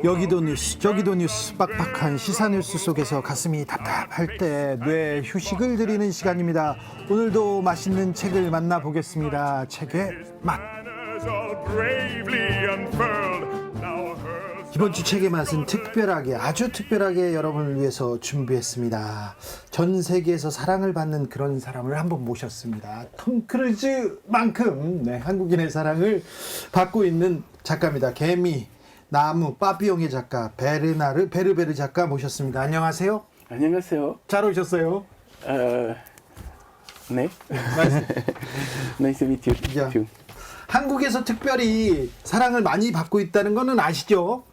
여기도 뉴스 저기도 뉴스 빡빡한 시사 뉴스 속에서 가슴이 답답할 때 뇌 휴식을 드리는 시간입니다. 오늘도 맛있는 책을 만나보겠습니다. 책의 맛. 이번 주 책의 맛은 특별하게 아주 특별하게 여러분을 위해서 준비했습니다. 전 세계에서 사랑을 받는 그런 사람을 한번 모셨습니다. 톰 크루즈만큼 한국인의 사랑을 받고 있는 작가입니다. 개미, 나무, 빠삐용의 작가 베르나르 베르베르 작가 모셨습니다. 안녕하세요. 안녕하세요. 잘 오셨어요. 네. Nice to meet you. 야. 한국에서 특별히 사랑을 많이 받고 있다는 거는 아시죠?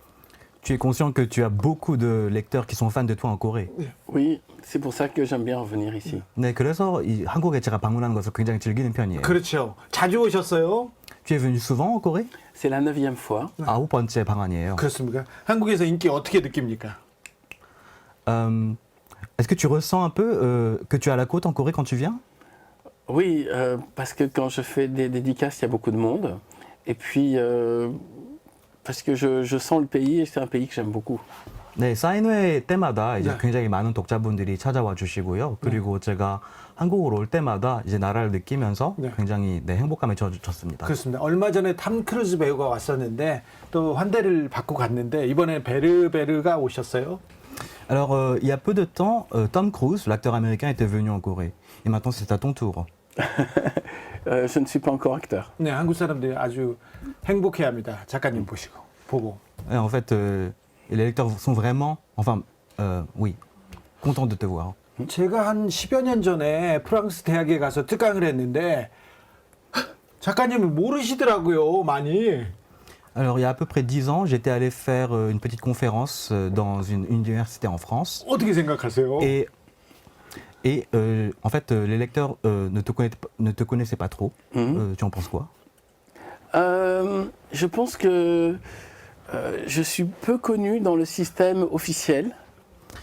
Tu es conscient que tu as beaucoup de lecteurs qui sont fans de toi en Corée. Oui, c'est pour ça que j'aime bien revenir ici. 네, 그래서 이 한국에 제가 방문하는 것을 굉장히 즐기는 편이에요. 그렇죠. 자주 오셨어요? Tu es venu souvent en Corée? C'est la 9e fois. 9번째 방한이에요. 그렇습니까? 한국에서 인기 어떻게 느낍니까? Est-ce que tu ressens un peu que tu as la côte en Corée quand tu viens? Oui, parce que quand je fais des dédicaces, il y a beaucoup de monde. Et puis, parce que je sens le pays et c'est un pays que j'aime beaucoup. 네, 사인회 때마다 이제 네. 굉장히 많은 독자분들이 찾아와 주시고요. 그리고 제가 한국으로 올 때마다 이제 나라를 느끼면서 네. 굉장히 행복감에 젖었습니다. 그렇습니다. 얼마 전에 탐 크루즈 배우가 왔었는데 또 환대를 받고 갔는데 이번에 베르베르가 오셨어요. Alors, il y a peu de temps, Tom Cruise, l'acteur américain, était venu en Corée. Et maintenant, c'est à ton tour. Je ne suis pas encore acteur. 네, 한국 사람들이 아주 행복해합니다. 작가님 보고. Et en fait, les lecteurs sont vraiment, oui, contents de te voir. 제가 한 10여 년 전에 프랑스 대학에 가서 특강을 했는데 작가님을 모르시더라고요, 많이. Alors, il y a à peu près 10 ans, j'étais allé faire une petite conférence dans une université en France. 어떻게 생각하세요? Et en fait, les lecteurs ne te connaissaient pas trop. Tu en penses quoi? Je pense que je suis peu connu dans le système officiel,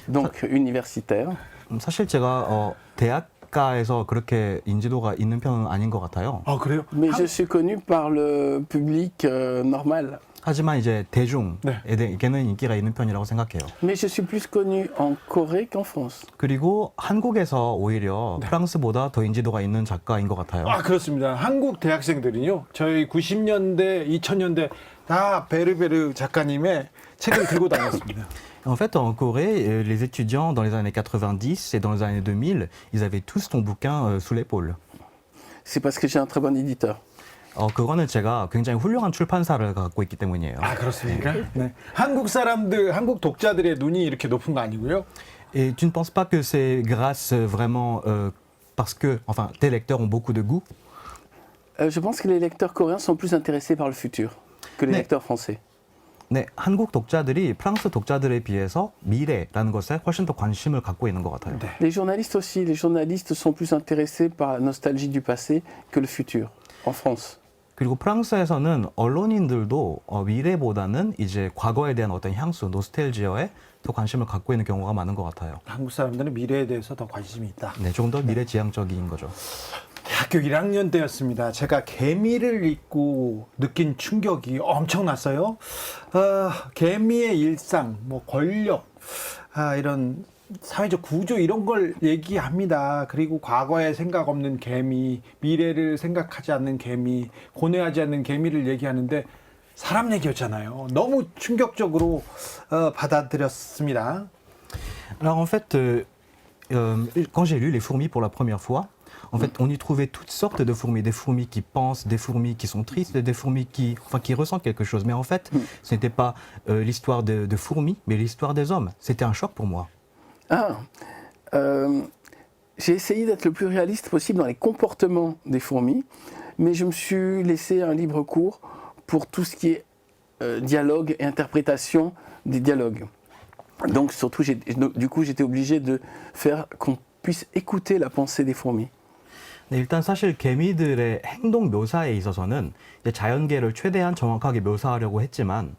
donc universitaire. 사실 제가 대학가에서 그렇게 인지도가 있는 편은 아닌 것 같아요. 아, 그래요? Mais je suis connu par le public normal. 하지만 이제 대중에게는 인기가 있는 편이라고 생각해요. Mais je suis plus connu en Corée qu'en France. 그리고 한국에서 오히려 프랑스보다 더 인지도가 있는 작가인 것 같아요. 아, 그렇습니다. 한국 대학생들은요, 저희 90년대, 2000년대 다 베르베르 작가님의 책을 들고 다녔습니다. En fait, en Corée, les étudiants dans les années 90 et dans les années 2000, ils avaient tous ton bouquin sous l'épaule. C'est parce que j'ai un très bon éditeur. 그거는 제가 굉장히 훌륭한 출판사를 갖고 있기 때문이에요. 아, 그렇습니까? 네. 한국 사람들, 한국 독자들의 눈이 이렇게 높은 거 아니고요? Et tu ne penses pas que c'est grâce vraiment parce que, tes lecteurs ont beaucoup de goût? Je pense que les lecteurs coréens sont plus intéressés par le futur que les 네. lecteurs français. 네, 한국 독자들이 프랑스 독자들에 비해서 미래라는 것에 훨씬 더 관심을 갖고 있는 것 같아요. 네. Les journalistes aussi, les journalistes sont plus intéressés par la nostalgie du passé que le futur en France. 그리고 프랑스에서는 언론인들도 미래보다는 이제 과거에 대한 어떤 향수, 노스텔지어에 더 관심을 갖고 있는 경우가 많은 것 같아요. 한국 사람들은 미래에 대해서 더 관심이 있다. 네, 조금 더 미래지향적인 거죠. 대학교 1학년 때였습니다. 제가 개미를 읽고 느낀 충격이 엄청났어요. 개미의 일상, 권력, 이런 사회적 구조 이런 걸 얘기합니다. 그리고 과거에 생각 없는 개미, 미래를 생각하지 않는 개미, 고뇌하지 않는 개미를 얘기하는데 사람 얘기였잖아요. 너무 충격적으로 받아들였습니다. Alors en fait, quand j'ai lu Les fourmis pour la première fois, en fait, on y trouvait toutes sortes de fourmis, des fourmis qui pensent, des fourmis qui sont tristes, des fourmis qui ressentent quelque chose. Mais en fait, ce n'était pas l'histoire de fourmis, mais l'histoire des hommes. C'était un choc pour moi. J'ai essayé d'être le plus réaliste possible dans les comportements des fourmis, mais je me suis laissé un libre cours pour tout ce qui est dialogue et interprétation des dialogues. Donc surtout, du coup, j'étais obligé de faire qu'on puisse écouter la pensée des fourmis. 네, 일단 사실 개미들의 행동 묘사에 있어서는 이제 자연계를 최대한 정확하게 묘사하려고 했지만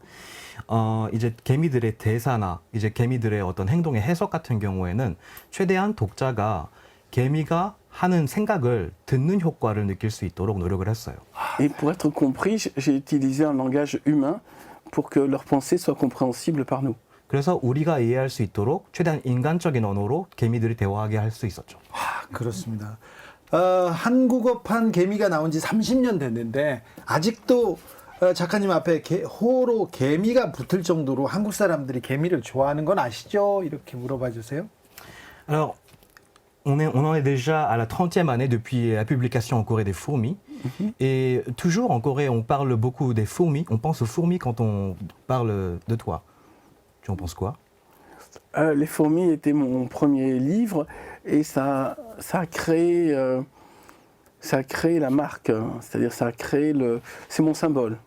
이제 개미들의 대사나 이제 개미들의 어떤 행동의 해석 같은 경우에는 최대한 독자가 개미가 하는 생각을 듣는 효과를 느낄 수 있도록 노력을 했어요. Et pour être compris, j'ai utilisé un langage humain pour que leurs pensées soient compréhensibles par nous. 그래서 우리가 이해할 수 있도록 최대한 인간적인 언어로 개미들이 대화하게 할 수 있었죠. 아, 그렇습니다. 한국어판 개미가 나온 지 30년 됐는데 아직도 작가님 앞에 호로 개미가 붙을 정도로 한국 사람들이 개미를 좋아하는 건 아시죠? 이렇게 물어봐 주세요. Alors, on en est déjà à la 30e année depuis la publication en Corée des fourmis. Et toujours en Corée, on parle beaucoup des fourmis. On pense aux fourmis quand on parle de toi. Tu en penses quoi? Les fourmis était mon premier livre et ça a créé la marque, c'est-à-dire ça a créé c'est mon symbole.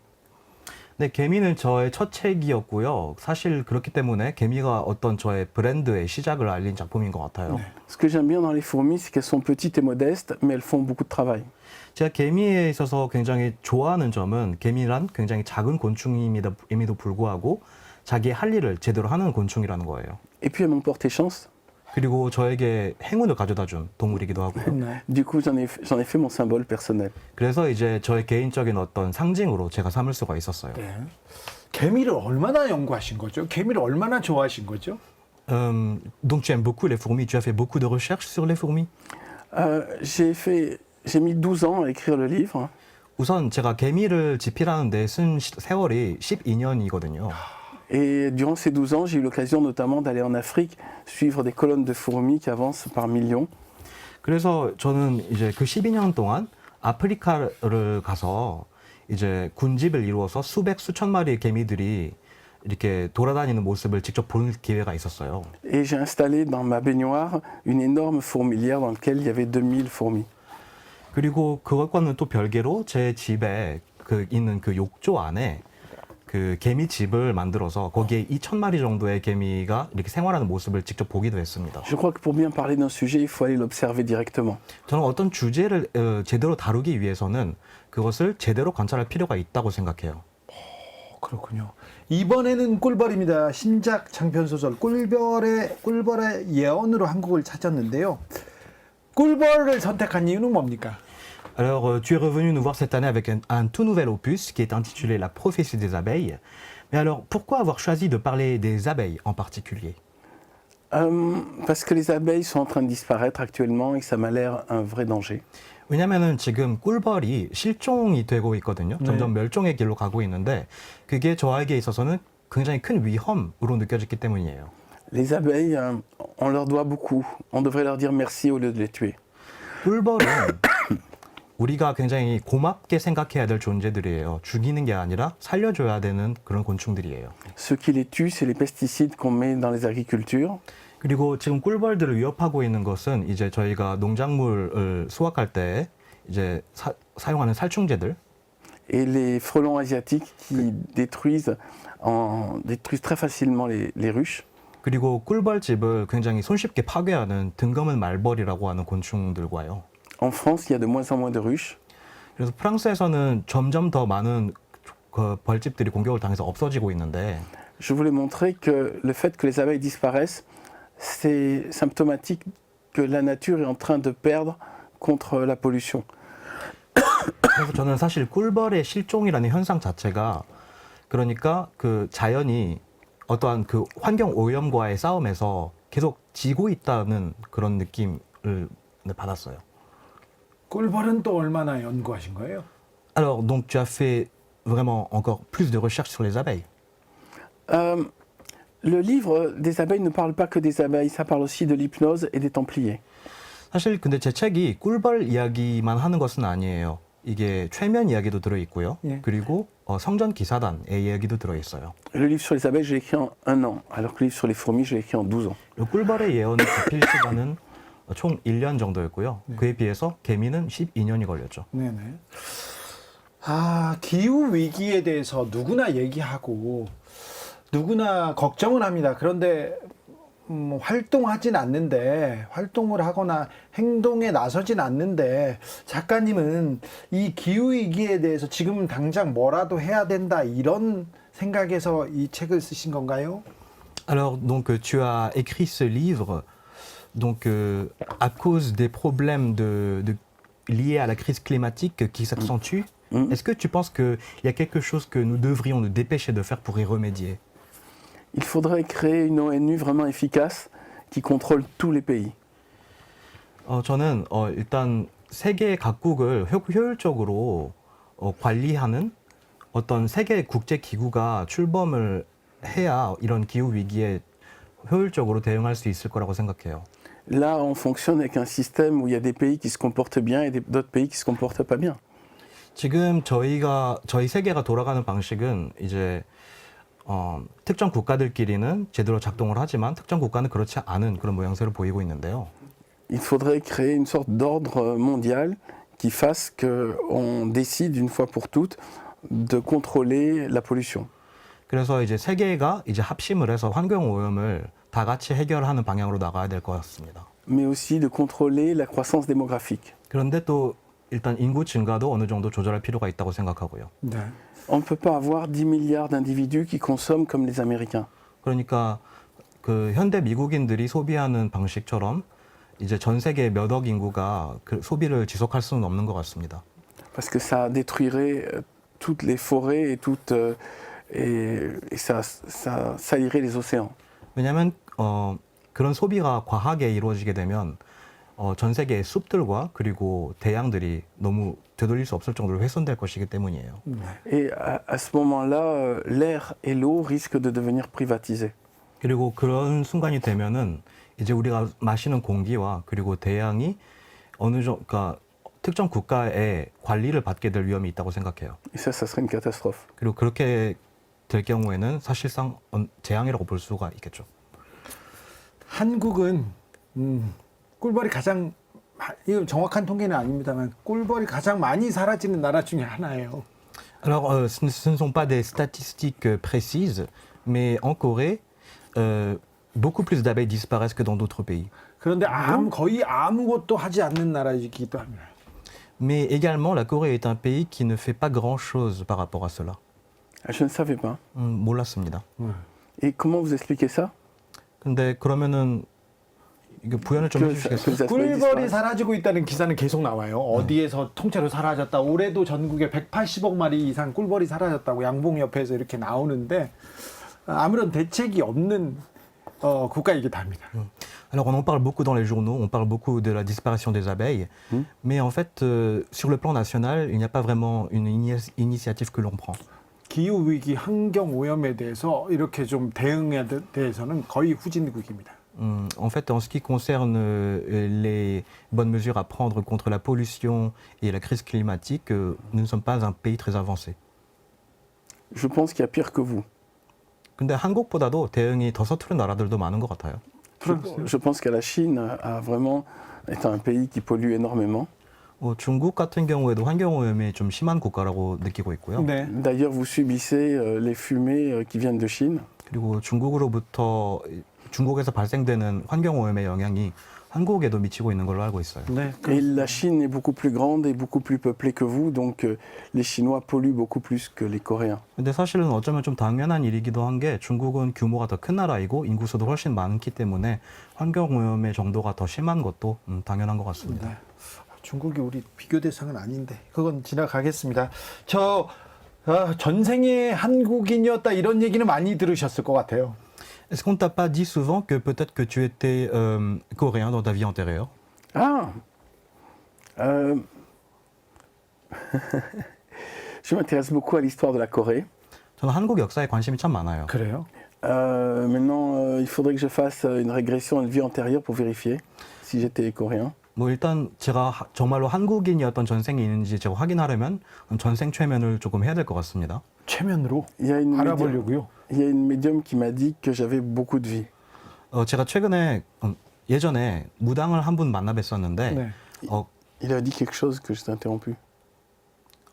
네, 개미는 저의 첫 책이었고요. 사실 그렇기 때문에 개미가 어떤 저의 브랜드의 시작을 알린 작품인 것 같아요. Ce que j'aime bien dans les fourmis, c'est qu'elles sont petites et modestes, mais elles font beaucoup de travail. 제가 개미에 있어서 굉장히 좋아하는 점은 개미란 굉장히 작은 곤충임에도 불구하고 자기의 할 일을 제대로 하는 곤충이라는 거예요. Et puis elles m'ont porté chance. 그리고 저에게 행운을 가져다준 동물이기도 하고요. 네. Du coup, j'en ai fait mon symbole personnel. 그래서 이제 저의 개인적인 어떤 상징으로 제가 삼을 수가 있었어요. 네. 개미를 얼마나 연구하신 거죠? 개미를 얼마나 좋아하신 거죠? Donc tu aimes beaucoup les fourmis. Tu as fait beaucoup de recherches sur les fourmis? J'ai mis 12 ans à écrire le livre. 우선 제가 개미를 집필하는 데 쓴 세월이 12년이거든요. Et durant ces 12 ans, j'ai eu l'occasion notamment d'aller en Afrique, suivre des colonnes de fourmis qui avancent par millions. 그래서 저는 이제 그 12년 동안 아프리카를 가서 이제 군집을 이루어서 수천 마리의 개미들이 이렇게 돌아다니는 모습을 직접 볼 기회가 있었어요. Et j'ai installé dans ma baignoire une énorme fourmilière dans laquelle il y avait 2000 fourmis. 그리고 그것과는 또 별개로 제 집에 있는 그 욕조 안에 그 개미 집을 만들어서 거기에 2,000마리 정도의 개미가 이렇게 생활하는 모습을 직접 보기도 했습니다. Je crois que pour bien parler d'un sujet, il faut aller l'observer directement. 저는 어떤 주제를 제대로 다루기 위해서는 그것을 제대로 관찰할 필요가 있다고 생각해요. 그렇군요. 이번에는 꿀벌입니다. 신작 장편 소설 꿀벌의 예언으로 한국을 찾았는데요. 꿀벌을 선택한 이유는 뭡니까? Alors, tu es revenu nous voir cette année avec un tout nouvel opus qui est intitulé La prophétie des abeilles. Mais alors, pourquoi avoir choisi de parler des abeilles en particulier? Parce que les abeilles sont en train de disparaître actuellement et que ça m'a l'air un vrai danger. 왜냐면은 지금 꿀벌이 실종이 되고 있거든요. 점점 멸종의 길로 가고 있는데 그게 저에게 있어서는 굉장히 큰 위험으로 느껴졌기 때문이에요. Les abeilles, on leur doit beaucoup. On devrait leur dire merci au lieu de les tuer. 꿀벌은 우리가 굉장히 고맙게 생각해야 될 존재들이에요. 죽이는 게 아니라 살려줘야 되는 그런 곤충들이에요. Ce qui les tue, c'est les pesticides qu'on met dans les agricultures. 그리고 지금 꿀벌들을 위협하고 있는 것은 이제 저희가 농작물을 수확할 때 이제 사용하는 살충제들 Et les frelons asiatiques qui détruisent très facilement les ruches. 그리고 꿀벌집을 굉장히 손쉽게 파괴하는 등검은 말벌이라고 하는 곤충들과요. En France, il y a de moins en moins de ruches. 그래서 프랑스에서는 점점 더 많은 그 벌집들이 공격을 당해서 없어지고 있는데 Je voulais montrer que le fait que les abeilles disparaissent, c'est symptomatique que la nature est en train de perdre contre la pollution. 그래서 저는 사실 꿀벌의 실종이라는 현상 자체가 그러니까 그 자연이 어떠한 그 환경 오염과의 싸움에서 계속 지고 있다는 그런 느낌을 받았어요. 꿀벌은 또 얼마나 연구하신 거예요? Alors donc tu as fait vraiment encore plus de recherches sur les abeilles. Le livre des abeilles ne parle pas que des abeilles, ça parle aussi de l'hypnose et des templiers. 사실 근데 제 책이 꿀벌 이야기만 하는 것은 아니에요. 이게 최면 이야기도 들어 있고요. 예. 그리고 성전 기사단의 이야기도 들어 있어요. Le livre sur les abeilles, je l'ai écrit en 1 an, alors que le livre sur les fourmis, je l'ai écrit en 12 ans. 꿀벌의 예언을 집필 시간은 총 1년 정도였고요. 그에 비해서 개미는 12년이 걸렸죠. 네네. 기후 위기에 대해서 누구나 얘기하고 누구나 걱정을 합니다. 그런데 활동하진 않는데 활동을 하거나 행동에 나서진 않는데 작가님은 이 기후 위기에 대해서 지금 당장 뭐라도 해야 된다 이런 생각에서 이 책을 쓰신 건가요? Alors donc tu as écrit ce livre donc à cause des problèmes liés à la crise climatique qui s'accentuent Est-ce que tu penses qu'il y a quelque chose que nous devrions nous dépêcher de faire pour y remédier? Il faudrait créer une ONU vraiment efficace qui contrôle tous les pays. 저는 일단 세계 각국을 효율적으로 관리하는 어떤 세계 국제 기구가 출범을 해야 이런 기후 위기에 효율적으로 대응할 수 있을 거라고 생각해요. Là, on fonctionne avec un système où il y a des pays qui se comportent bien et d'autres pays qui se comportent pas bien. 지금 저희 세계가 돌아가는 방식은 이제 특정 국가들끼리는 제대로 작동을 하지만 특정 국가는 그렇지 않은 그런 모양새를 보이고 있는데요. Il faudrait créer une sorte d'ordre mondial qui fasse qu'on décide une fois pour toutes de contrôler la pollution. 그래서 이제 세계가 이제 합심을 해서 환경 오염을 다 같이 해결하는 방향으로 나가야 될 것 같습니다. Mais aussi de contrôler la croissance démographique. 그런데 또 일단 인구 증가도 어느 정도 조절할 필요가 있다고 생각하고요. 네. On ne peut pas avoir 10 milliards d'individus qui consomment comme les Américains. 그러니까 그 현대 미국인들이 소비하는 방식처럼 이제 전 세계 몇 억 인구가 그 소비를 지속할 수는 없는 것 같습니다. Parce que ça détruirait toutes les forêts et ça salirait les océans. 왜냐하면 그런 소비가 과하게 이루어지게 되면 전 세계의 숲들과 그리고 대양들이 너무 되돌릴 수 없을 정도로 훼손될 것이기 때문이에요. Et à ce moment-là, l'air et l'eau risquent de devenir privatisés. 그리고 그런 순간이 되면은 이제 우리가 마시는 공기와 그리고 대양이 어느 정도 그러니까 특정 국가의 관리를 받게 될 위험이 있다고 생각해요. Et ça serait une catastrophe. 그리고 그렇게 될 경우에는 사실상 재앙이라고 볼 수가 있겠죠. 한국은 꿀벌이 가장 이건 정확한 통계는 아닙니다만 꿀벌이 가장 많이 사라지는 나라 중에 하나예요. Alors, ce ne sont pas des statistiques précises, mais en Corée, beaucoup plus d'abeilles disparaissent que dans d'autres pays. 그런데 거의 아무것도 하지 않는 나라이기도 합니다. Mais également, la Corée est un pays qui ne fait pas grand-chose par rapport à cela. Je ne savais pas. 몰랐습니다. Et comment vous expliquez ça? 근데 그러면은 이거 부연을 좀 해주시겠어요? 꿀벌이 사라지고 있다는 기사는 계속 나와요. 어디에서 통째로 사라졌다. 올해도 전국에 180억 마리 이상 꿀벌이 사라졌다고 양봉협회에서 이렇게 나오는데 아무런 대책이 없는 국가이기도 합니다. Alors, on en parle beaucoup dans les journaux, on parle beaucoup de la disparition des abeilles, mais en fait, sur le plan national, il n'y a pas vraiment une initiative que l'on prend. 기후 위기, 환경 오염에 대해서 이렇게 좀 대응에 대해서는 거의 후진국입니다. En fait, en ce qui concerne les bonnes mesures à prendre contre la pollution et la crise climatique, nous ne sommes pas un pays très avancé. Je pense qu'il y a pire que vous. 근데 한국보다도 대응이 더 서투른 나라들도 많은 것 같아요. Je pense que la Chine est un pays qui pollue énormément. 중국 같은 경우에도 환경 오염이 좀 심한 국가라고 느끼고 있고요. 네. D'ailleurs, vous subissez les fumées qui viennent de Chine. 그리고 중국에서 발생되는 환경 오염의 영향이 한국에도 미치고 있는 걸로 알고 있어요. 네. Et la Chine est beaucoup plus grande et beaucoup plus peuplée que vous, donc les Chinois polluent beaucoup plus que les Coréens. 근데 사실은 어쩌면 좀 당연한 일이기도 한 게 중국은 규모가 더 큰 나라이고 인구수도 훨씬 많기 때문에 환경 오염의 정도가 더 심한 것도 당연한 것 같습니다. 네. 중국이 우리 비교 대상은 아닌데 그건 지나가겠습니다. 전생에 한국인이었다 이런 얘기는 많이 들으셨을 것 같아요. Est-ce qu'on t'a pas dit souvent que peut-être que tu étais coréen dans ta vie antérieure? Ah Je m'intéresse beaucoup à l'histoire de la Corée. 저는 한국 역사에 관심이 참 많아요. 그래요? Maintenant, il faudrait que je fasse une régression à une vie antérieure pour vérifier si j'étais coréen. 뭐 일단 제가 정말로 한국인이었던 전생이 있는지 제가 확인하려면 전생 최면을 조금 해야 될 것 같습니다. 최면으로 Il y a une 알아보려고요. Il y a une médium qui m'a dit que j'avais beaucoup de vie. 제가 최근에 예전에 무당을 한 분 만나 뵀었는데 네. Il a dit quelque chose que je t'ai interrompu.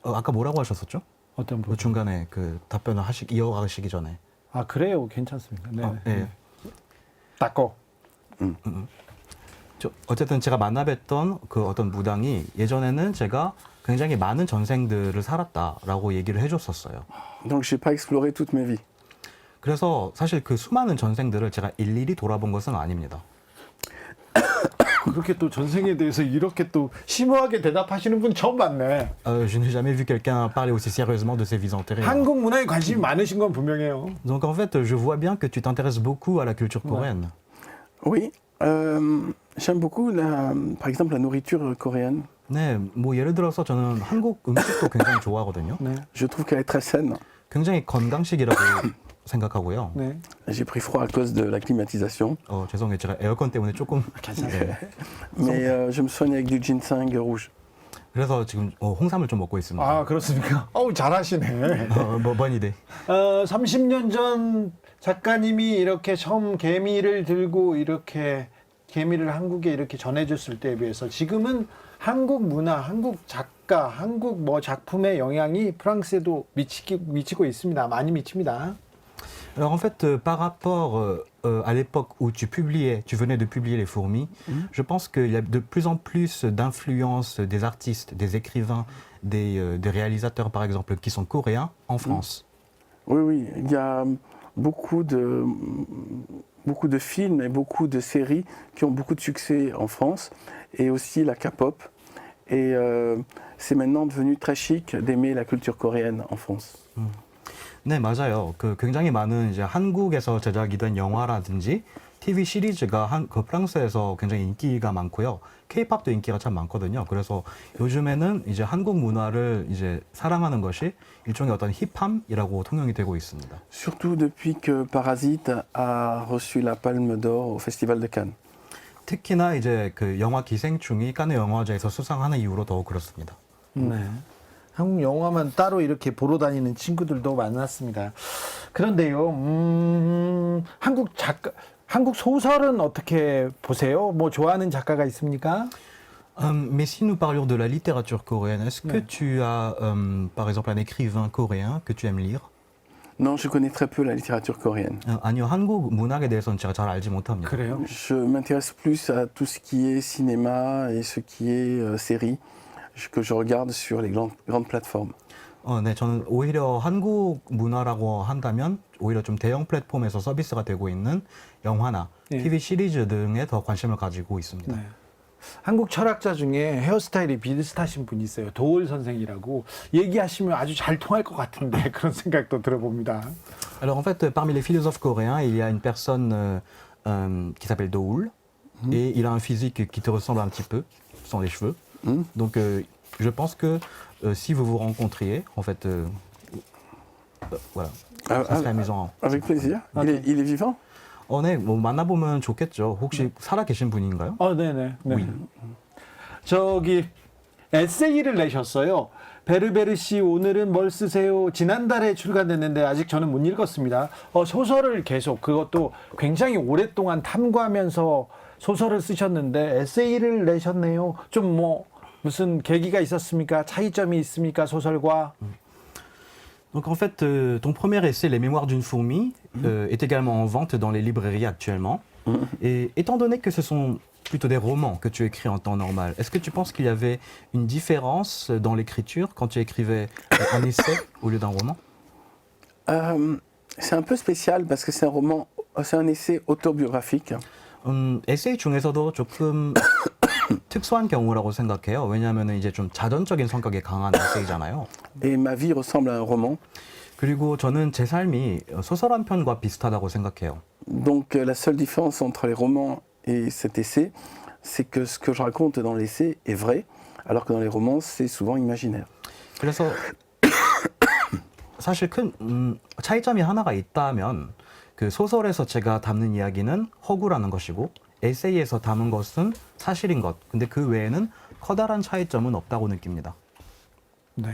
아까 뭐라고 하셨었죠? 어떤 그 분? 중간에 그 답변을 이어가시기 전에. 아 그래요, 괜찮습니다. 네. 네. 닦어. 어쨌든 제가 만나 뵀던 그 어떤 무당이 예전에는 제가 굉장히 많은 전생들을 살았다라고 얘기를 해줬었어요. Donc j'ai pas exploré toute ma vie. 그래서 사실 그 수많은 전생들을 제가 일일이 돌아본 것은 아닙니다. 그렇게 또 전생에 대해서 이렇게 또 심오하게 대답하시는 분 처음 봤네. Je n'ai jamais vu quelqu'un parler aussi sérieusement de ses vies antérieures. 한국 문화에 관심이 많으신 건 분명해요. Donc en fait, je vois bien que tu t'intéresses beaucoup à la culture coréenne. Oui, j'aime beaucoup, par exemple, la nourriture coréenne. 네, 뭐 예를 들어서 저는 한국 음식도 굉장히 좋아하거든요. 네. Je trouve qu'elle est très saine. 굉장히 건강식이라고 생각하고요. 네. J'ai pris froid à cause de la climatisation, 죄송해요. 제가 에어컨 때문에 조금 네. mais je me soigne avec du ginseng rouge. 그래서 지금 홍삼을 좀 먹고 있습니다. 아, 그렇습니까? 어우, 잘하시네. bonne idée. 30년 전 작가님이 이렇게 처음 개미를 들고 이렇게 개미를 한국에 이렇게 전해줬을 때에 비해서 지금은 한국 문화, 한국 작가, 한국 뭐 작품의 영향이 프랑스에도 미치고 있습니다. 많이 미칩니다. Alors en fait, par rapport à l'époque où tu venais de publier Les Fourmis, je pense qu'il y a de plus en plus d'influence des artistes, des écrivains, des réalisateurs par exemple, qui sont coréens en France. Oui, oui, il y a beaucoup de films et beaucoup de séries qui ont beaucoup de succès en France, et aussi la K-pop. Et c'est maintenant devenu très chic d'aimer la culture coréenne en France. 네, 맞아요. 굉장히 많은 이제 한국에서 제작이 된 영화라든지 TV 시리즈가 그 프랑스에서 굉장히 인기가 많고요. K-팝도 인기가 참 많거든요. 그래서 요즘에는 이제 한국 문화를 이제 사랑하는 것이 일종의 어떤 힙함이라고 통용이 되고 있습니다. Surtout depuis que Parasite a reçu la Palme d'Or au Festival de Cannes. 특히나 이제 그 영화 기생충이 칸네 영화제에서 수상하는 이후로 더욱 그렇습니다. 네. 한국 영화만 따로 이렇게 보러 다니는 친구들도 많았습니다. 그런데요, 한국 소설은 어떻게 보세요? 뭐 좋아하는 작가가 있습니까? Mais si nous parlions de la littérature coréenne, est-ce que Ouais. tu as par exemple un écrivain coréen que tu aimes lire? Non, je connais très peu la littérature coréenne. 아니요, 한국 문학에 대해서는 제가 잘 알지 못합니다. 그래요? Je m'intéresse plus à tout ce qui est cinéma et ce qui est série, que je regarde sur les grandes plateformes. 네, 저는 오히려 한국 문화라고 한다면 오히려 좀 대형 플랫폼에서 서비스가 되고 있는 영화나 예. TV 시리즈 등에 더 관심을 가지고 있습니다. 네. 한국 철학자 중에 헤어스타일이 비슷하신 분이 있어요. 도올 선생이라고 얘기하시면 아주 잘 통할 것 같은데 그런 생각도 들어봅니다. Alors en fait, parmi les philosophes coréens, il y a une personne qui s'appelle Doul et il a un physique qui te ressemble un petit peu, sans les cheveux. Donc je pense que si vous vous rencontriez, en fait, voilà, ça serait amusant. Avec plaisir. Il est vivant? 네, 뭐 만나보면 좋겠죠. 혹시 살아 계신 분인가요? 네네. 네. Oui. 저기 에세이를 내셨어요. 베르베르 씨 오늘은 뭘 쓰세요? 지난달에 출간됐는데 아직 저는 못 읽었습니다. 소설을 계속 그것도 굉장히 오랫동안 탐구하면서 소설을 쓰셨는데 에세이를 내셨네요. 좀 뭐 무슨 계기가 있었습니까? 차이점이 있습니까? 소설과? Donc en fait, ton premier essai, Les Mémoires d'une fourmi, est également en vente dans les librairies actuellement. Et étant donné que ce sont plutôt des romans que tu écris en temps normal, est-ce que tu penses qu'il y avait une différence dans l'écriture quand tu écrivais un essai au lieu d'un roman? C'est un peu spécial parce que c'est un essai autobiographique. 에세이 중에서도 조금 특수한 경우라고 생각해요. 왜냐하면 이제 좀 자전적인 성격이 강한 에세이잖아요. Et ma vie ressemble à un roman. 그리고 저는 제 삶이 소설 한 편과 비슷하다고 생각해요. Donc la seule différence entre les romans et cet essai, c'est que ce que je raconte dans l'essai est vrai, alors que dans les romans, c'est souvent imaginaire. 그래서 사실 큰 차이점이 하나가 있다면 그 소설에서 제가 담는 이야기는 허구라는 것이고 에세이에서 담은 것은 사실인 것. 근데 그 외에는 커다란 차이점은 없다고 느낍니다. 네.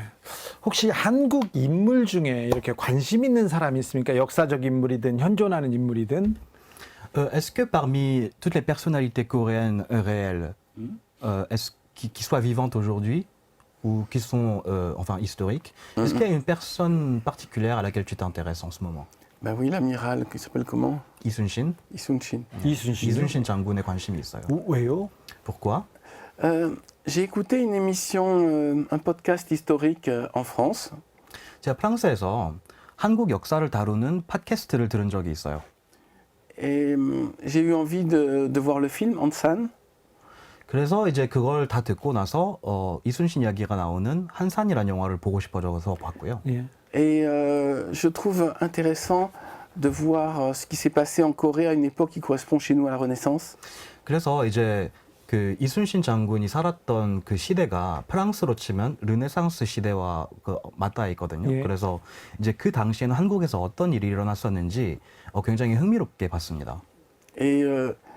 혹시 한국 인물 중에 이렇게 관심 있는 사람이 있습니까? 역사적 인물이든 현존하는 인물이든. Est-ce que parmi toutes les personnalités coréennes réelles, qui soient vivantes aujourd'hui ou qui sont enfin historiques, est-ce qu'il y a une personne particulière à laquelle tu t'intéresses en ce moment? Ben oui, l'amiral, qui s'appelle comment? 이순신? Isun-shin. 이순신. 장군에 관심이 있어요. 왜요? Pourquoi? J'ai écouté une émission, un podcast historique en France. 제가 프랑스에서 한국 역사를 다루는 팟캐스트를 들은 적이 있어요. Et j'ai eu envie de voir le film Ansan. 그래서 이제 그걸 다 듣고 나서 이순신 이야기가 나오는 한산이라는 영화를 보고 싶어져서 봤고요. 예. Et je trouve intéressant de voir ce qui s'est passé en Corée à une époque qui correspond chez nous à la Renaissance. 그래서 이제 그 이순신 장군이 살았던 그 시대가 프랑스로 치면 르네상스 시대와 맞닿아 있거든요. 예. 그래서 이제 그 당시에는 한국에서 어떤 일이 일어났었는지 굉장히 흥미롭게 봤습니다. Et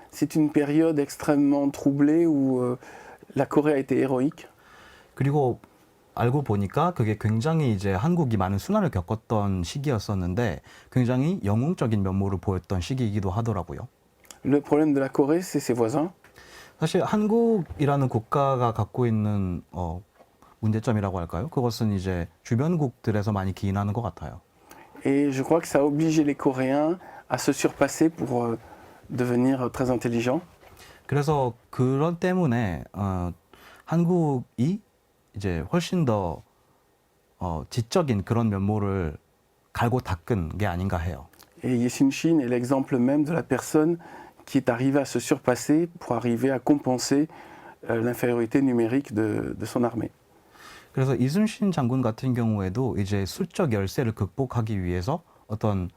c'est une période extrêmement troublée où la Corée a été héroïque. 그리고 알고 보니까 그게 굉장히 이제 한국이 많은 순환을 겪었던 시기였었는데 굉장히 영웅적인 면모를 보였던 시기이기도 하더라고요. Le problème de la Corée, c'est ses voisins. 사실 한국이라는 국가가 갖고 있는 문제점이라고 할까요? 그것은 이제 주변국들에서 많이 기인하는 것 같아요. Et je crois que ça a obligé les Coréens à se surpasser pour devenir très intelligents. 그래서 그런 때문에 한국이 이제 훨씬 더 지적인 그런 면모를 갈고 닦은 게 아닌가 해요. Et Yeshin-Shin est l'exemple même de la personne qui est arrivée à se surpasser pour arriver à compenser l'infériorité numérique de son armée. 그래서 이순신 장군 같은 경우에도 이제 수적 열세를 극복하기 위해서 어떤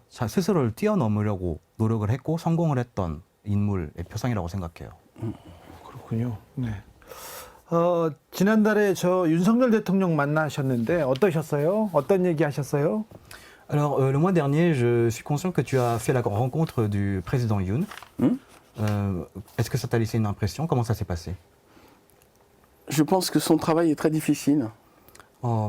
스스로를 뛰어넘으려고 노력을 했고 성공을 했던 인물의 표상이라고 생각해요. 그렇군요. 네. 지난달에 저 윤석열 대통령 만나셨는데 어떠셨어요? 어떤 얘기 하셨어요? Alors, le mois dernier, je suis conscient que tu as fait la rencontre du président Yoon. Est-ce que ça t'a laissé une impression? Comment ça s'est passé? Je pense que son travail est très difficile.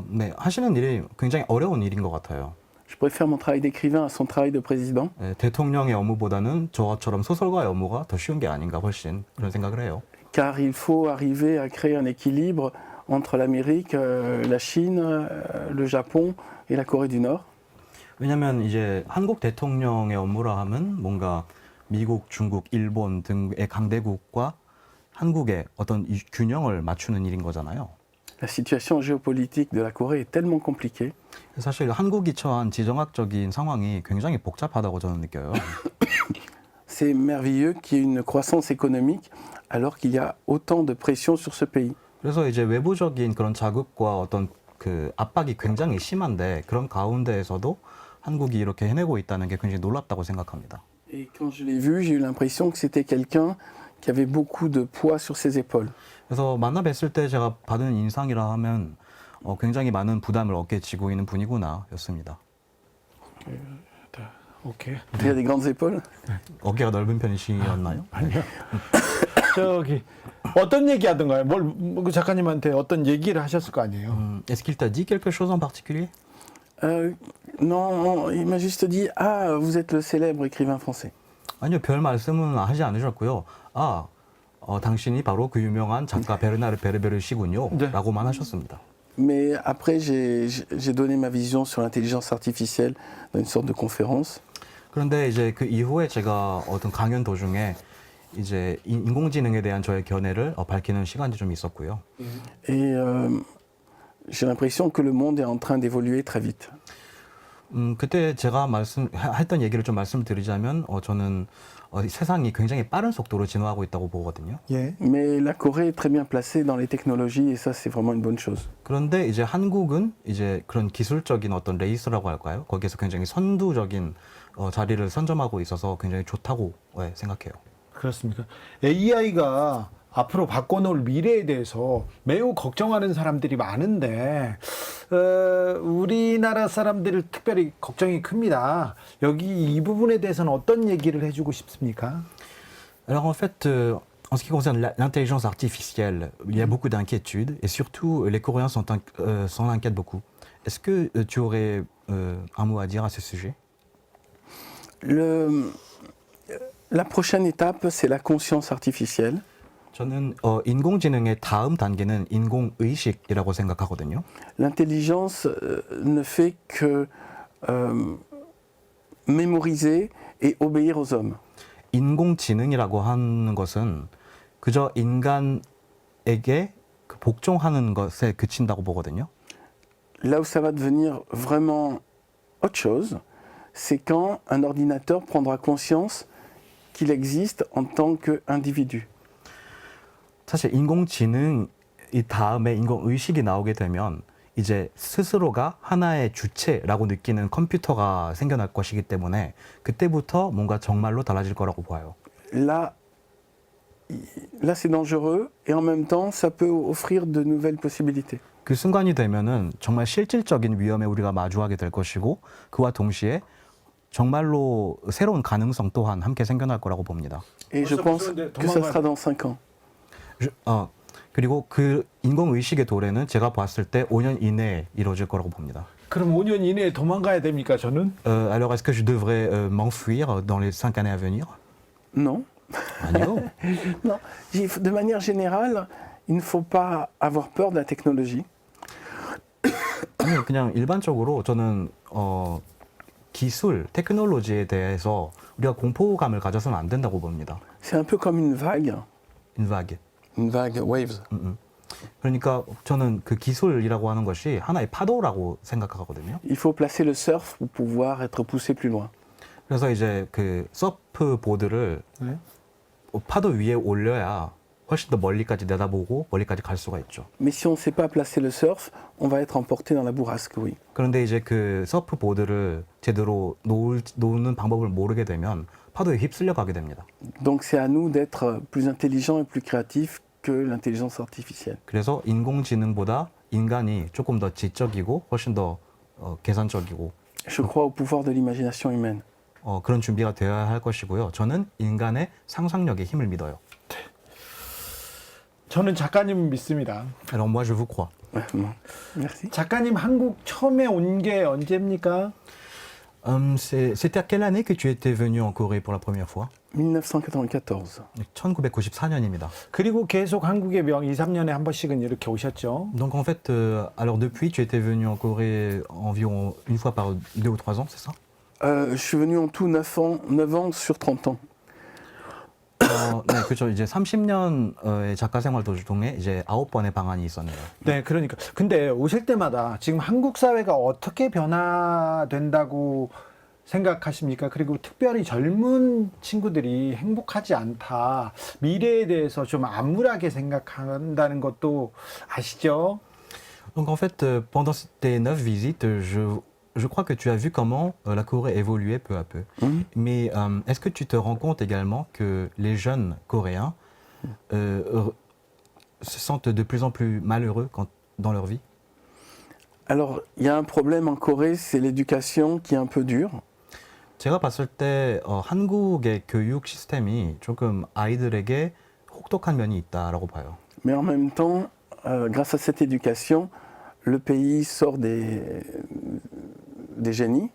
네, 하시는 일이 굉장히 어려운 일인 것 같아요. Je préfère mon travail d'écrivain à son travail de président. 대통령의 업무보다는 저처럼 소설가의 업무가 더 쉬운 게 아닌가 훨씬 그런 생각을 해요. Car il faut arriver à créer un équilibre entre l'Amérique, la Chine, le Japon et la Corée du Nord. 왜냐하면 이제 한국 대통령의 업무라 하면 뭔가 미국, 중국, 일본 등의 강대국과 한국의 어떤 이 균형을 맞추는 일인 거잖아요. La situation géopolitique de la Corée est tellement compliquée. 사실 한국이 처한 지정학적인 상황이 굉장히 복잡하다고 저는 느껴요. C'est merveilleux qu'il y ait une croissance économique alors qu'il y a autant de pression sur ce pays. 그래서 이제 외부적인 그런 자극과 어떤 그 압박이 굉장히 심한데 그런 가운데에서도 한국이 이렇게 해내고 있다는 게 굉장히 놀랍다고 생각합니다. Et quand je l'ai vu, j'ai eu l'impression que c'était quelqu'un qui avait beaucoup de poids sur ses épaules. 그래서 만나 뵀을 때 제가 받은 인상이라 하면 굉장히 많은 부담을 어깨에 지고 있는 분이구나였습니다. 오케이. Il a des grandes épaules. 어깨가 넓은 편이시였나요? 아니요. 저기 어떤 얘기 하던가요? 그 작가님한테 어떤 얘기를 하셨을 거 아니에요? Est-ce qu'il t'a dit quelque chose en particulier? Non, il m'a juste dit « Ah, vous êtes le célèbre écrivain français ». 아니요, 별 말씀은 하지 않으셨고요. 당신이 바로 그 유명한 작가 베르나르 베르베르시군요. 네. 라고만 하셨습니다. Mais après, j'ai donné ma vision sur l'intelligence artificielle dans une sorte de conférence. 그런데 이제 그 이후에 제가 어떤 강연 도중에 이제 인공지능에 대한 저의 견해를 밝히는 시간이 좀 있었고요. Et j'ai l'impression que le monde est en train d'évoluer très vite. 그때 제가 했던 얘기를 좀 말씀드리자면 저는 세상이 굉장히 빠른 속도로 진화하고 있다고 보거든요. 예. Mais la Corée est très bien placée dans les technologies et ça, c'est vraiment une bonne chose. 그런데 이제 한국은 이제 그런 기술적인 어떤 레이스라고 할까요? 거기에서 굉장히 선두적인 자리를 선점하고 있어서 굉장히 좋다고 생각해요. 그렇습니까? AI가 앞으로 바꿔놓을 미래에 대해서 매우 걱정하는 사람들이 많은데 우리나라 사람들 특별히 걱정이 큽니다. 여기 이 부분에 대해서는 어떤 얘기를 해주고 싶습니까? Alors en fait, en ce qui concerne l'intelligence artificielle, il y a beaucoup d'inquiétudes et surtout les Coréens s'en inquiètent beaucoup. Est-ce que tu aurais un mot à dire à ce sujet? La prochaine étape, c'est la conscience artificielle. 저는 인공지능의 다음 단계는 인공의식이라고 생각하거든요. L'intelligence ne fait que mémoriser et obéir aux hommes. 인공지능이라고 하는 것은 그저 인간에게 복종하는 것에 그친다고 보거든요. Là où ça va devenir vraiment autre chose, c'est quand un ordinateur prendra conscience qu'il existe en tant qu'individu. 사실 인공지능 이 다음에 인공의식이 나오게 되면 이제 스스로가 하나의 주체라고 느끼는 컴퓨터가 생겨날 것이기 때문에 그때부터 뭔가 정말로 달라질 거라고 봐요. Là, là c'est dangereux et en même temps, ça peut offrir de nouvelles possibilités. 그 순간이 되면은 정말 실질적인 위험에 우리가 마주하게 될 것이고 그와 동시에 정말로 새로운 가능성 또한 함께 생겨날 거라고 봅니다. Et je pense que ça sera dans 5 ans. 그리고 그 인공의식의 도래는 제가 봤을 때 5년 이내에 이루어질 거라고 봅니다. 그럼 5년 이내에 도망가야 됩니까, 저는? Alors est-ce que je devrais m'enfuir dans les 5 années à venir? Non. 아니요. Non. De manière générale, il ne faut pas avoir peur de la technologie. 아니, 그냥 일반적으로 저는 기술, 테크놀로지에 대해서 우리가 공포감을 가져서는 안 된다고 봅니다. C'est un peu comme une vague. Une vague. Une vague, waves. 그러니까 저는 그 기술이라고 하는 것이 하나의 파도라고 생각하거든요. Il faut placer le surf pour pouvoir être poussé plus loin. 그래서 이제 그 서프 보드를 네. 파도 위에 올려야 훨씬 더 멀리까지 내다보고 멀리까지 갈 수가 있죠. Mais si on ne sait pas placer le surf, on va être emporté dans la bourrasque, oui. 그런데 이제 그 서프 보드를 제대로 놓는 방법을 모르게 되면 파도에 휩쓸려 가게 됩니다. Donc c'est à nous d'être plus intelligents et plus créatifs que l'intelligence artificielle. 그래서 인공지능보다 인간이 조금 더 지적이고 훨씬 더 계산적이고 Je crois au pouvoir de l'imagination humaine. 그런 준비가 되어야 할 것이고요. 저는 인간의 상상력에 힘을 믿어요. 저는 작가님 믿습니다. Alors moi je vous crois. Merci. 작가님 한국 처음에 온 게 언제입니까? C'était à quelle année que tu étais venu en Corée pour la première fois? 1994. 1994년입니다. 그리고 계속 한국에 명 2, 3년에 한 번씩은 이렇게 오셨죠. Donc en fait, alors depuis, tu étais venu en Corée environ une fois par 2 ou 3 ans, c'est ça? Je suis venu en tout 9 ans sur 30 ans. 네, 그렇죠. 이제 30년의 작가 생활 도중에 이제 9번의 방한이 있었네요. 네, 그러니까. 근데 오실 때마다 지금 한국 사회가 어떻게 변화된다고 생각하십니까? 그리고 특별히 젊은 친구들이 행복하지 않다. 미래에 대해서 좀 암울하게 생각한다는 것도 아시죠? Donc en fait, pendant tes 9 visites, je crois que tu as vu comment la Corée évoluait peu à peu. Mais est-ce que tu te rends compte également que les jeunes Coréens se sentent de plus en plus malheureux dans leur vie? Alors, il y a un problème en Corée, c'est l'éducation qui est un peu dure. 제가 봤을 때 한국의 교육 시스템이 조금 아이들에게 혹독한 면이 있다라고 봐요. Mais en même temps, grâce à cette éducation, le pays sort des génies.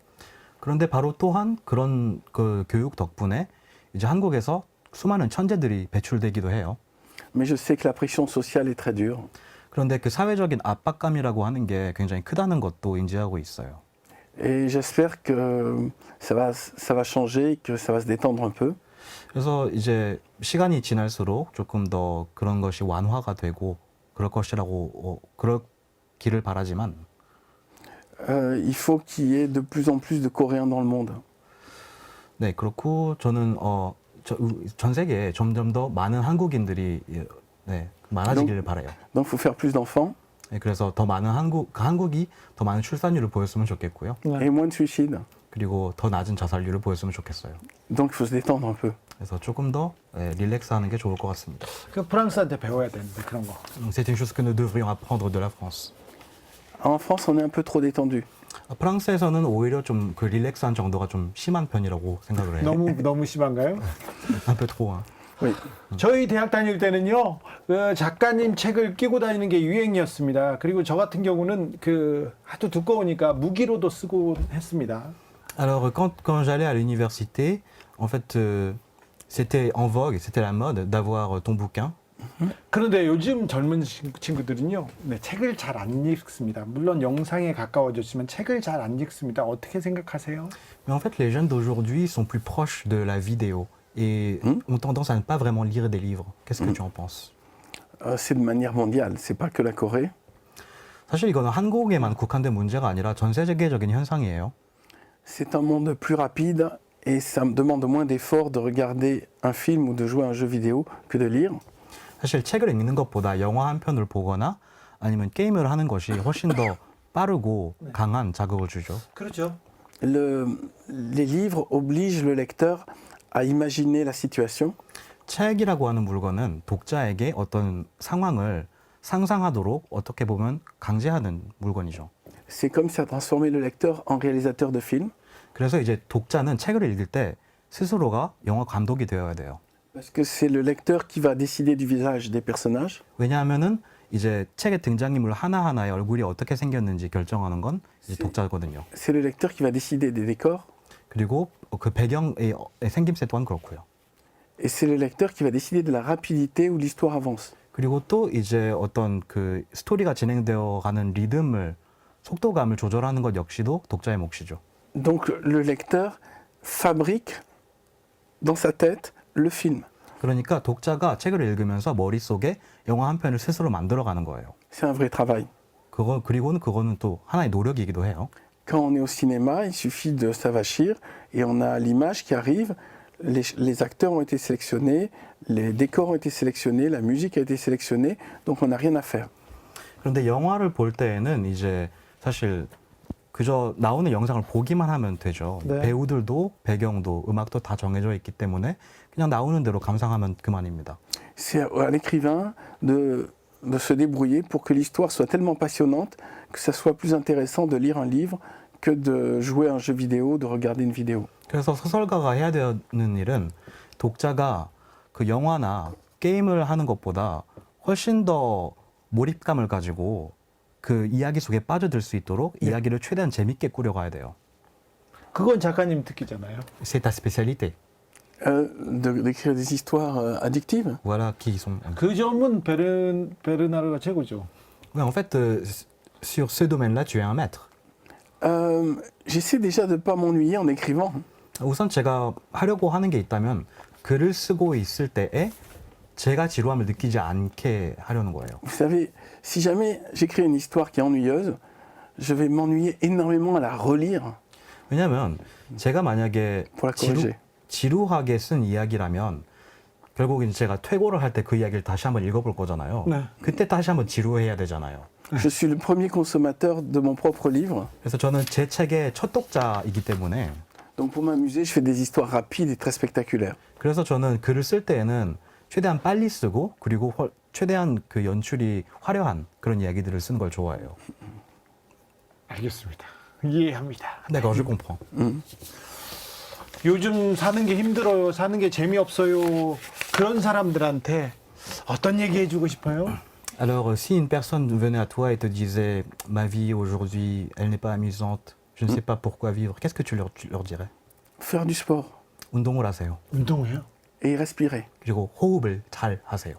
그런데 바로 또한 그런 그 교육 덕분에 이제 한국에서 수많은 천재들이 배출되기도 해요. Mais je sais que la pression sociale est très dure. 그런데 그 사회적인 압박감이라고 하는 게 굉장히 크다는 것도 인지하고 있어요. Et j'espère que ça va changer, que ça va se détendre un peu. 그래서 이제 시간이 지날수록 조금 더 그런 것이 완화가 되고 그럴 것이라고 그렇기를 바라지만 il faut qu'il y ait de plus en plus de Coréens dans le monde. 네, 그렇고 저는 전 세계에 점점 더 많은 한국인들이 많아지기를 바라요. Donc il faut faire plus d'enfants 네, 그래서 더 많은 한국이 더 많은 출산율을 보였으면 좋겠고요. et moins de suicides. 그리고 더 낮은 자살률을 보였으면 좋겠어요. Donc il faut se détendre un peu. 그래서 조금 더 릴렉스하는 게 좋을 것 같습니다. 그 프랑스한테 배워야 되는데 그런 거. C'est une chose que nous devrions apprendre de la France. En France, on est un peu trop détendu. 프랑스에서는 오히려 좀 그 릴렉스한 정도가 좀 심한 편이라고 생각을 해요. 너무 심한가요? Un peu trop. Oui. 저희 대학 다닐 때는요, 그 작가님 책을 끼고 다니는 게 유행이었습니다. 그리고 저 같은 경우는 그 하도 두꺼우니까 무기로도 쓰고 했습니다. Alors quand j'allais à l'université, en fait, c'était en vogue, c'était la mode d'avoir ton bouquin. 그런데 요즘 젊은 친구들은요, 네, 책을 잘 안 읽습니다. 물론 영상에 가까워졌지만 책을 잘 안 읽습니다. 어떻게 생각하세요? Mais en fait, les jeunes d'aujourd'hui sont plus proches de la vidéo et ont tendance à ne pas vraiment lire des livres. Qu'est-ce que tu en penses? C'est de manière mondiale, c'est pas que la Corée. 사실 이거는 한국에만 국한된 문제가 아니라 전 세계적인 현상이에요. C'est un monde plus rapide et ça me demande moins d'efforts de regarder un film ou de jouer à un jeu vidéo que de lire. 사실 책을 읽는 것보다 영화 한 편을 보거나 아니면 게임을 하는 것이 훨씬 더 빠르고 강한 자극을 주죠. 그렇죠. Les livres obligent le lecteur à imaginer la situation. 책이라고 하는 물건은 독자에게 어떤 상황을 상상하도록 어떻게 보면 강제하는 물건이죠. C'est comme si ça transformait le lecteur en réalisateur de film. 그래서 이제 독자는 책을 읽을 때 스스로가 영화 감독이 되어야 돼요. Parce que c'est le lecteur qui va décider du visage des personnages. 왜냐하면은 이제 책의 등장인물 하나하나의 얼굴이 어떻게 생겼는지 결정하는 건 이제 독자거든요. C'est le lecteur qui va décider des décors. 그리고 그 배경의 생김새 또한 그렇고요. Et c'est le lecteur qui va décider de la rapidité où l'histoire avance. 그리고 또 이제 어떤 그 스토리가 진행되어 가는 리듬을 속도감을 조절하는 것 역시도 독자의 몫이죠. Donc le lecteur fabrique dans sa tête le film. 그러니까 독자가 책을 읽으면서 머릿속에 영화 한 편을 스스로 만들어가는 거예요. C'est un vrai travail. 그리고는 그거는 또 하나의 노력이기도 해요. Quand on est au cinéma, il suffit de s'avachir et on a l'image qui arrive. Les acteurs ont été sélectionnés, les décors ont été sélectionnés, la musique a été sélectionnée, donc on n'a rien à faire. 그런데 영화를 볼 때에는 이제 사실 그저 나오는 영상을 보기만 하면 되죠. 네. 배우들도 배경도 음악도 다 정해져 있기 때문에 그냥 나오는 대로 감상하면 그만입니다. C'est à l'écrivain de se débrouiller pour que l'histoire soit tellement passionnante que ça soit plus intéressant de lire un livre que de jouer à un jeu vidéo, de regarder une vidéo. 그래서 소설가가 해야 되는 일은 독자가 그 영화나 게임을 하는 것보다 훨씬 더 몰입감을 가지고 그 이야기 속에 빠져들 수 있도록 이야기를 최대한 재밌게 꾸려가야 돼요. 그건 작가님 특기잖아요. C'est ta spécialité. D'écrire des histoires addictives. Voilà qui sont. 그 점은 베르나르가 최고죠. Ouais, en fait, sur ce domaine-là, tu es un maître. J'essaie déjà de ne pas m'ennuyer en écrivant. 우선 제가 하려고 하는 게 있다면 글을 쓰고 있을 때에 제가 지루함을 느끼지 않게 하려는 거예요. Vous savez, si jamais j'écris une histoire qui est ennuyeuse, je vais m'ennuyer énormément à la relire 왜냐하면 제가 만약에 pour la corriger. 지루하게 쓴 이야기라면 결국은 제가 퇴고를 할 때 그 이야기를 다시 한번 읽어볼 거잖아요. 네. 그때 다시 한번 지루해야 되잖아요. Je suis le premier consommateur de mon propre livre. 그래서 저는 제 책의 첫 독자이기 때문에 Donc pour m'amuser, je fais des histoires rapides et très spectaculaires. 그래서 저는 글을 쓸 때에는 최대한 빨리 쓰고 그리고 최대한 그 연출이 화려한 그런 이야기들을 쓰는 걸 좋아해요. 알겠습니다. 이해합니다. D'accord, je comprends. 요즘 사는 게 힘들어요. 사는 게 재미없어요. 그런 사람들한테 어떤 얘기 해주고 싶어요? Alors, si une personne venait à toi et te disait « Ma vie aujourd'hui, elle n'est pas amusante, je ne sais pas pourquoi vivre », qu'est-ce que tu leur dirais? Faire du sport 운동을 하세요. 운동해요? et respirer. 그리고 호흡을 잘 하세요.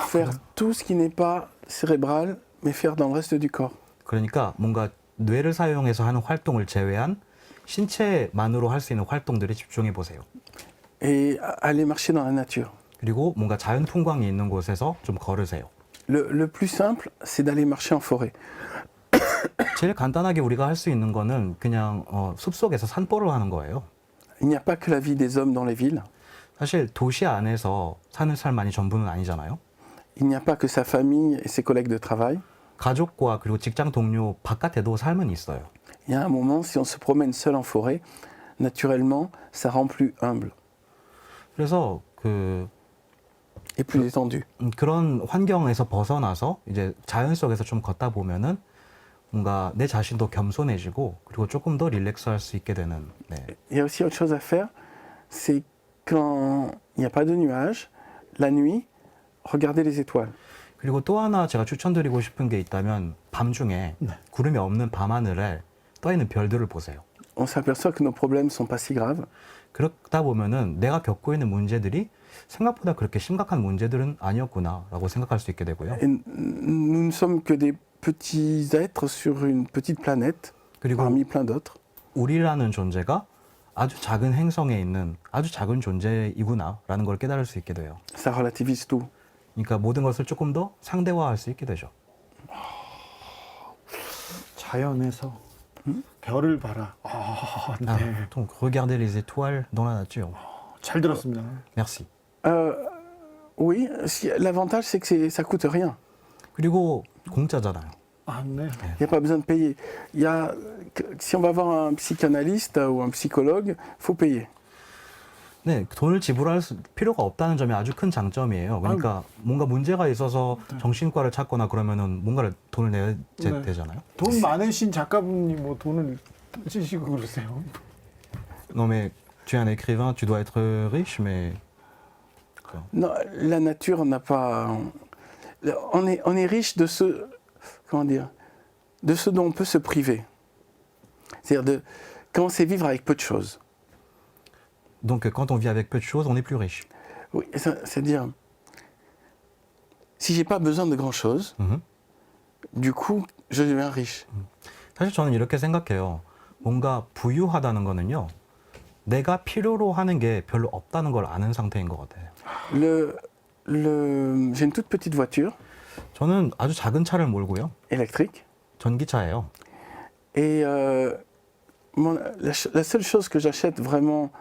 Faire tout ce qui n'est pas cérébral, mais faire dans le reste du corps. 그러니까 뭔가 뇌를 사용해서 하는 활동을 제외한 신체만으로 할 수 있는 활동들에 집중해 보세요. Et aller marcher dans la nature. 그리고 뭔가 자연 풍광이 있는 곳에서 좀 걸으세요. Le plus simple, c'est d'aller marcher en forêt. 제일 간단하게 우리가 할 수 있는 거는 그냥 숲속에서 산보를 하는 거예요. Il n'y a pas que la vie des hommes dans les villes. 사실 도시 안에서 사는 삶만이 전부는 아니잖아요. Il n'y a pas que sa famille et ses collègues de travail. 가족과 그리고 직장 동료 바깥에도 삶은 있어요. Il y a un moment, si on se promène seul en forêt, naturellement, ça rend plus humble 그래서 et plus détendu. 그런 환경에서 벗어나서 이제 자연 속에서 좀 걷다 보면은 뭔가 내 자신도 겸손해지고 그리고 조금 더 릴렉스할 수 있게 되는. 네. Il y a aussi autre chose à faire, c'est quand il n'y a pas de nuages, la nuit, regarder les étoiles. 그리고 또 하나 제가 추천드리고 싶은 게 있다면 밤중에 구름이 없는 밤하늘에 떠 있는 별들을 보세요. On s'aperçoit que nos problèmes sont pas si graves. 그러다 보면은 내가 겪고 있는 문제들이 생각보다 그렇게 심각한 문제들은 아니었구나라고 생각할 수 있게 되고요. Et nous ne sommes que des petits êtres sur une petite planète, 그리고 parmi plein d'autres. 우리라는 존재가 아주 작은 행성에 있는 아주 작은 존재이구나라는 걸 깨달을 수 있게 돼요. Ça relativise tout. 그러니까 모든 것을 조금 더 상대화할 수 있게 되죠. 자연에서 별을 봐라. 네. Ah, donc regardez les étoiles dans la nature. 잘 들었습니다. Merci. Oui, l'avantage c'est que ça coûte rien. 그리고 공짜잖아요. 아, 네. Il n'y a pas besoin de payer. Si on va voir un psychanalyste ou un psychologue, il faut payer. 네, 돈을 지불할 필요가 없다는 점이 아주 큰 장점이에요. 그러니까 뭔가 문제가 있어서 정신과를 찾거나 그러면은 뭔가를 돈을 내야 네. 되잖아요. 돈 많으신 작가분이 뭐 돈을 쓰시고 그러세요? Non mais tu es un écrivain, tu dois être riche, mais Non, la nature n'a pas. On est riche de ce. Comment dire? De ce dont on peut se priver. C'est-à-dire quand on sait vivre avec peu de choses. donc quand on vit avec peu de choses, on est plus riche. Oui, c'est-à-dire. Si j'ai pas besoin de grand-chose, Mhm. du coup, je deviens riche. 사실 저는 이렇게 생각해요. 뭔가 부유하다는 거는요. 내가 필요로 하는 게 별로 없다는 걸 아는 상태인 것 같아요. J'ai une toute petite voiture 저는 아주 작은 차를 몰고요. électrique. 전기차예요. Et la seule chose que j'achète vraiment,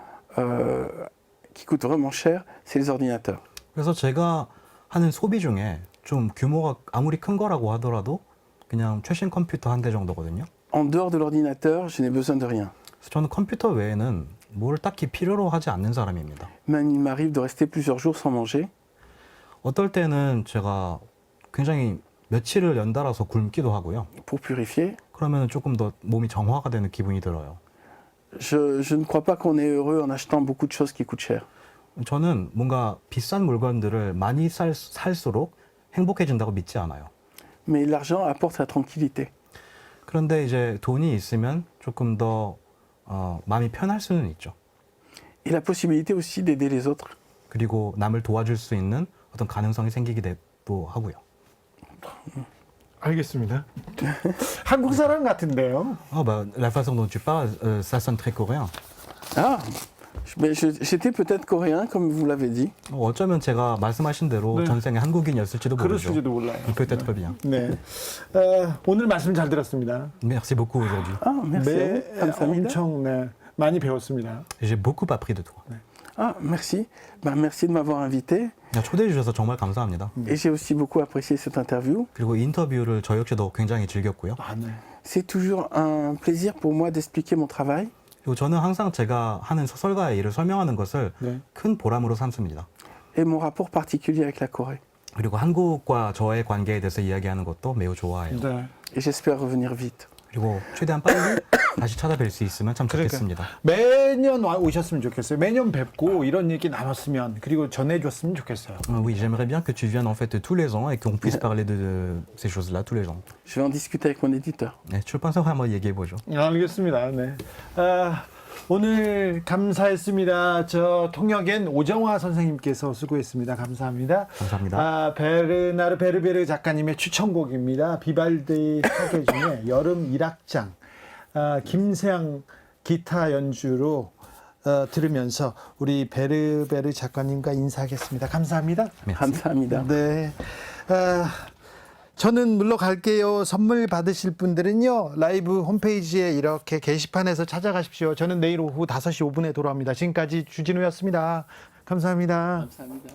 qui coûte vraiment cher, c'est les ordinateurs. 그래서 제가 하는 소비 중에 좀 규모가 아무리 큰 거라고 하더라도 그냥 최신 컴퓨터 한 대 정도거든요. En dehors de l'ordinateur, je n'ai besoin de rien. 그래서 저는 컴퓨터 외에는 뭘 딱히 필요로 하지 않는 사람입니다. Même il m'arrive de rester plusieurs jours sans manger. 어떨 때는 제가 굉장히 며칠을 연달아서 굶기도 하고요. Pour purifier. 그러면 조금 더 몸이 정화가 되는 기분이 들어요. Je ne crois pas qu'on est heureux en achetant beaucoup de choses qui coûtent cher. 저는 뭔가 비싼 물건들을 많이 살수록 행복해진다고 믿지 않아요. Mais l'argent apporte la tranquillité. 그런데 이제 돈이 있으면 조금 더 마음이 편할 수는 있죠. Et la possibilité aussi d'aider les autres. 그리고 남을 도와줄 수 있는 어떤 가능성이 생기기도 하고요. 알겠습니다. 한국 사람 같은데요. La façon dont tu parles, ça sonne très coréen. Ah, j'étais peut-être coréen, comme vous l'avez dit. 어쩌면 제가 말씀하신 대로 네. 전생에 한국인이었을지도 모르죠. 그럴지도 몰라요. Peut-être bien. 네. 오늘 말씀 잘 들었습니다. Merci beaucoup aujourd'hui. Ah, merci. à vous. 감사합니다. 엄청 네, 많이 배웠습니다. J'ai beaucoup appris de toi. Ah, merci. Merci de m'avoir invité. 초대해 주셔서 정말 감사합니다. Et j'ai aussi beaucoup apprécié cette interview. 그리고 인터뷰를 저 역시도 굉장히 즐겼고요. 아, 네. C'est toujours un plaisir pour moi d'expliquer mon travail. 그리고 저는 항상 제가 하는 소설가의 일을 설명하는 것을 네. 큰 보람으로 삼습니다. Et mon rapport particulier avec la Corée. 그리고 한국과 저의 관계에 대해서 이야기하는 것도 매우 좋아해요. 네. Et j'espère revenir vite. 그리고 최대한 빨리 다시 찾아뵐 수 있으면 참 좋겠습니다. 매년 오셨으면 좋겠어요. 매년 뵙고 이런 얘기 나눴으면 그리고 전해줬으면 좋겠어요. Oui, j'aimerais bien que tu viennes en fait tous les ans et qu'on puisse parler de ces choses-là tous les ans. Je vais en discuter avec mon éditeur. 네, 출판사와 한번 얘기해 보죠. 알겠습니다. 네. 오늘 감사했습니다. 저 통역엔 오정화 선생님께서 수고했습니다. 감사합니다. 감사합니다. 베르나르 베르베르 작가님의 추천곡입니다. 비발디 사계 중에 여름 일악장. 김세양 기타 연주로 들으면서 우리 베르베르 작가님과 인사하겠습니다. 감사합니다. 감사합니다. 네. 저는 물러갈게요. 선물 받으실 분들은요. 라이브 홈페이지에 이렇게 게시판에서 찾아가십시오. 저는 내일 오후 5시 5분에 돌아옵니다. 지금까지 주진우였습니다. 감사합니다. 감사합니다.